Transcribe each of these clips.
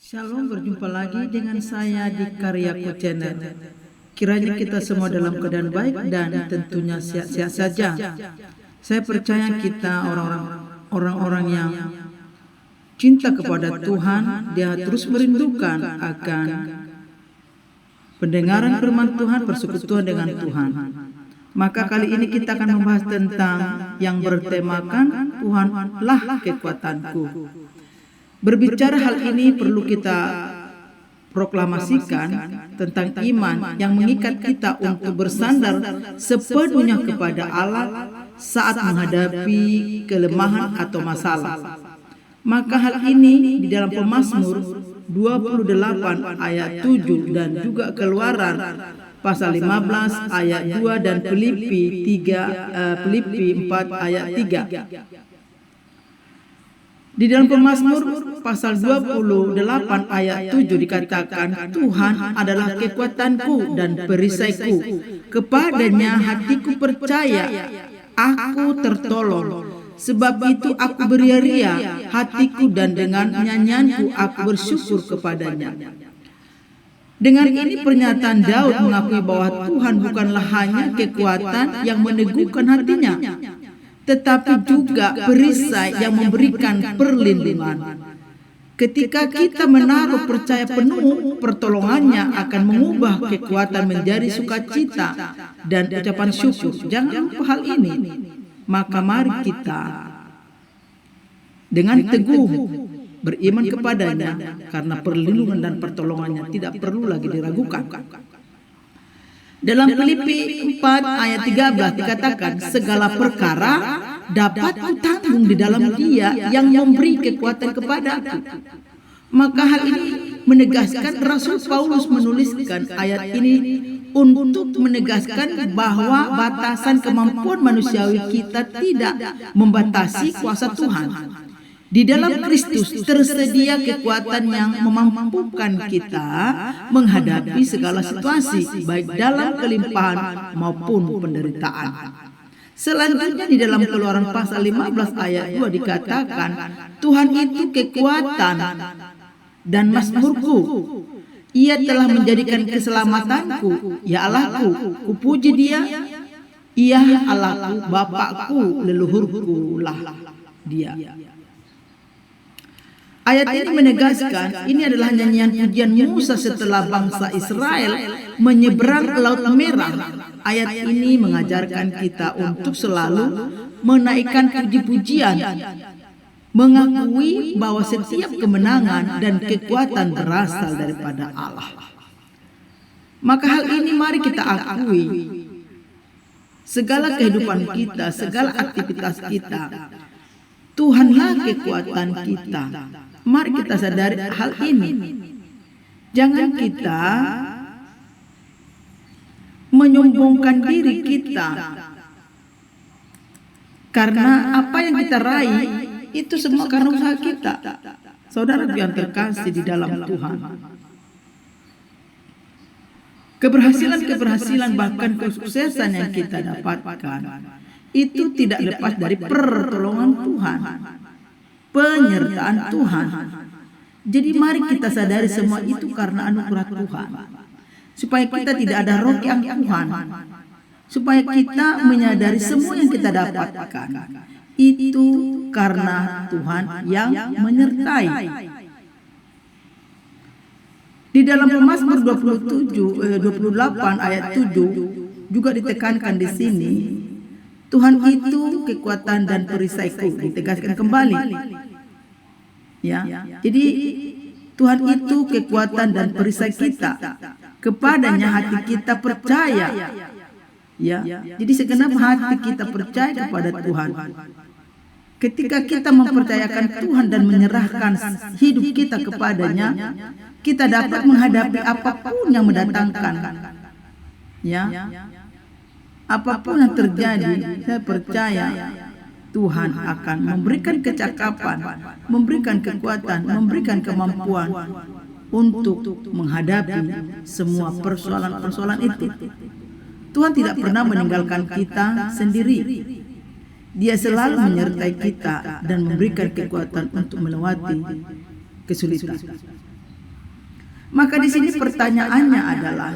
Shalom, berjumpa lagi dengan saya di Karyaku Channel. Kiranya kita semua dalam keadaan baik dan tentunya sehat-sehat saja. Saya percaya kita orang-orang yang cinta kepada Tuhan, dia terus merindukan akan pendengaran firman Tuhan, persekutuan dengan Tuhan. Maka kali ini kita akan membahas tentang yang bertemakan Tuhanlah kekuatanku. Berbicara hal ini perlu kita proklamasikan tentang iman yang mengikat kita untuk bersandar sepenuhnya kepada Allah saat menghadapi kelemahan atau masalah. Maka hal ini di dalam Pemazmur 28 ayat 7 dan juga Keluaran pasal 15 ayat 2 dan Filipi 4 ayat 3. Di dalam Pemazmur pasal 28 ayat 7 dikatakan, Tuhan adalah kekuatanku dan perisaiku. Kepadanya hatiku percaya, aku tertolong. Sebab itu aku beria-ria hatiku dan dengan nyanyianku aku bersyukur kepadanya. Dengan ini pernyataan Daud mengakui bahwa Tuhan bukanlah hanya kekuatan yang meneguhkan hatinya, tetapi juga perisai yang memberikan perlindungan. Ketika kita menaruh percaya penuh, pertolongannya akan mengubah kekuatan menjadi sukacita dan ucapan syukur. Jangan lupa hal ini. Maka mari kita dengan teguh beriman kepadanya, karena perlindungan dan pertolongannya tidak perlu lagi diragukan. Dalam Filipi 4 ayat 13 dikatakan, segala perkara dapat kutanggung di dalam Dia yang memberi kekuatan kepadaku. Maka hal ini menegaskan Rasul Paulus menuliskan ayat ini untuk menegaskan bahwa batasan kemampuan manusiawi kita tidak membatasi kuasa Tuhan. Di dalam Kristus tersedia kekuatan yang memampukan kita menghadapi segala situasi, baik dalam kelimpahan maupun penderitaan. Selanjutnya di dalam Keluaran pasal 15 ayat 2 dikatakan, Tuhan itu kekuatan dan mazmurku. Ia telah menjadikan keselamatanku, ya Allahku, kupuji Dia. Ia Allahku, Bapakku, leluhurku lah Dia. Ayat ini menegaskan ini adalah nyanyian pujian Musa setelah bangsa Israel menyeberang Laut Merah. Ayat ini mengajarkan kita untuk selalu menaikkan puji-pujian, mengakui bahwa setiap kemenangan dan kekuatan berasal daripada Allah. Maka hal ini mari kita akui. Segala kehidupan kita, segala aktivitas kita, Tuhanlah kekuatan kita. Mari kita sadari hal ini. Jangan kita menyombongkan diri kita, karena apa yang kita raih itu semua karena usaha kita. Saudara yang terkasih di dalam Tuhan, keberhasilan bahkan kesuksesan yang kita dapatkan itu tidak lepas dari pertolongan Tuhan, penyertaan Tuhan. Jadi mari kita sadari semua itu karena anugerah Tuhan, supaya kita tidak ada rokyang Tuhan, supaya kita menyadari semua yang kita dapatkan itu karena Tuhan yang menyertai. Di dalam Pemazmur 28 ayat 7 juga ditekankan di sini, Tuhan itu kekuatan dan perisaiku, ditegaskan kembali. Ya, jadi Tuhan itu kekuatan dan perisai kita. Kepadanya hati kita percaya. Ya, jadi segenap hati kita percaya kepada Tuhan. Ketika kita mempercayakan Tuhan dan menyerahkan hidup kita kepadanya, kita dapat menghadapi apapun yang mendatangkan. Ya, apapun yang terjadi, saya percaya Tuhan akan memberikan kecakapan, memberikan kekuatan, memberikan kemampuan untuk menghadapi semua persoalan-persoalan itu. Tuhan tidak pernah meninggalkan kita sendiri. Dia selalu menyertai kita dan memberikan kekuatan untuk melewati kesulitan. Maka di sini pertanyaannya adalah,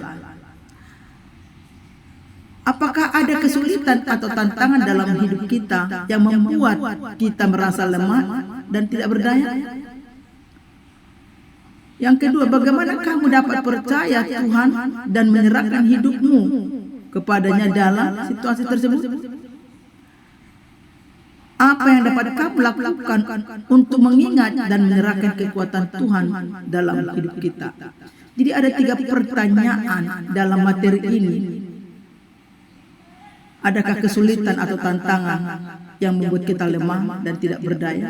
apakah ada kesulitan atau tantangan dalam hidup kita yang membuat kita merasa lemah dan tidak berdaya? Yang kedua, bagaimana kamu dapat percaya Tuhan dan menyerahkan hidupmu kepadanya dalam situasi tersebut? Apa yang dapat kamu lakukan untuk mengingat dan menyerahkan kekuatan Tuhan dalam hidup kita? Jadi ada 3 pertanyaan dalam materi ini. Adakah kesulitan atau tantangan yang membuat kita lemah dan tidak berdaya?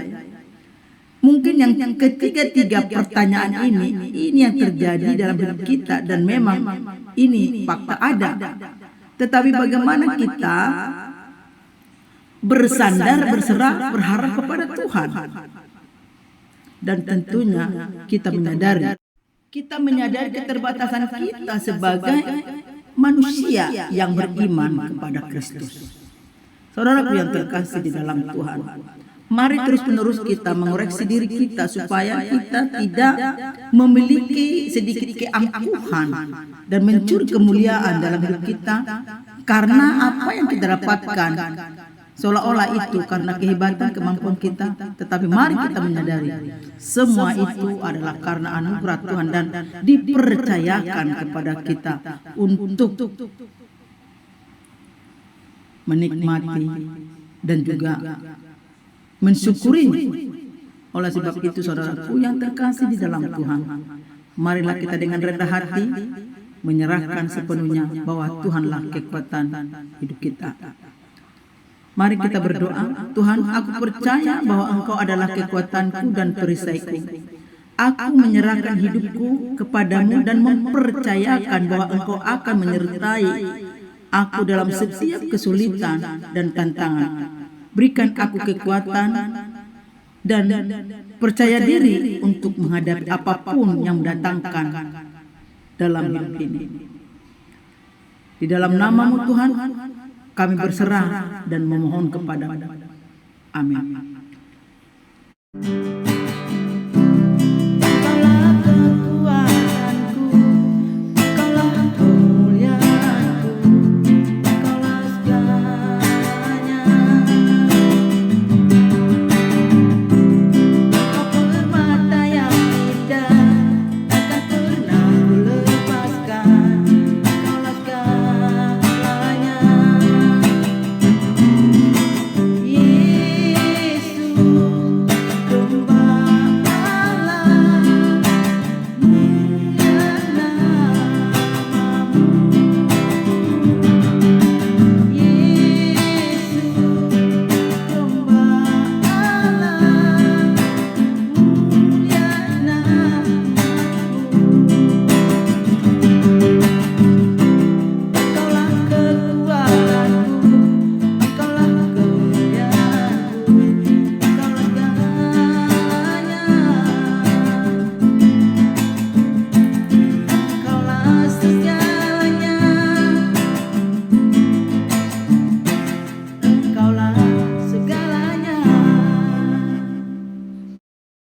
Mungkin yang ketiga pertanyaan ini yang terjadi dalam hidup kita, dan memang ini fakta ada. Tetapi bagaimana kita bersandar, berserah, berharap kepada Tuhan? Dan tentunya kita menyadari keterbatasan kita sebagai manusia yang beriman kepada Kristus. Saudaraku yang terkasih di dalam Tuhan, mari terus-menerus kita mengoreksi diri kita supaya kita tidak memiliki sedikit keangkuhan dan mencuri kemuliaan dalam hidup kita karena apa yang kita dapatkan seolah-olah itu karena kehebatan kemampuan kita. Tetapi mari kita menyadari semua itu adalah karena anugerah Tuhan dan dipercayakan kepada kita untuk menikmati dan juga mensyukuri. Oleh sebab itu, saudaraku yang terkasih di dalam Tuhan, marilah kita dengan rendah hati menyerahkan sepenuhnya bahwa Tuhanlah kekuatan hidup kita. Mari kita berdoa. Tuhan, aku percaya bahwa Engkau adalah kekuatanku dan perisaiku. Aku menyerahkan hidupku kepadamu dan mempercayakan bahwa Engkau akan menyertai aku dalam setiap kesulitan dan tantangan. Berikan aku kekuatan dan percaya diri untuk menghadapi apapun yang mendatangkan dalam hidup ini. Di dalam nama-Mu Tuhan, kami berserah dan memohon kepadamu. Amin.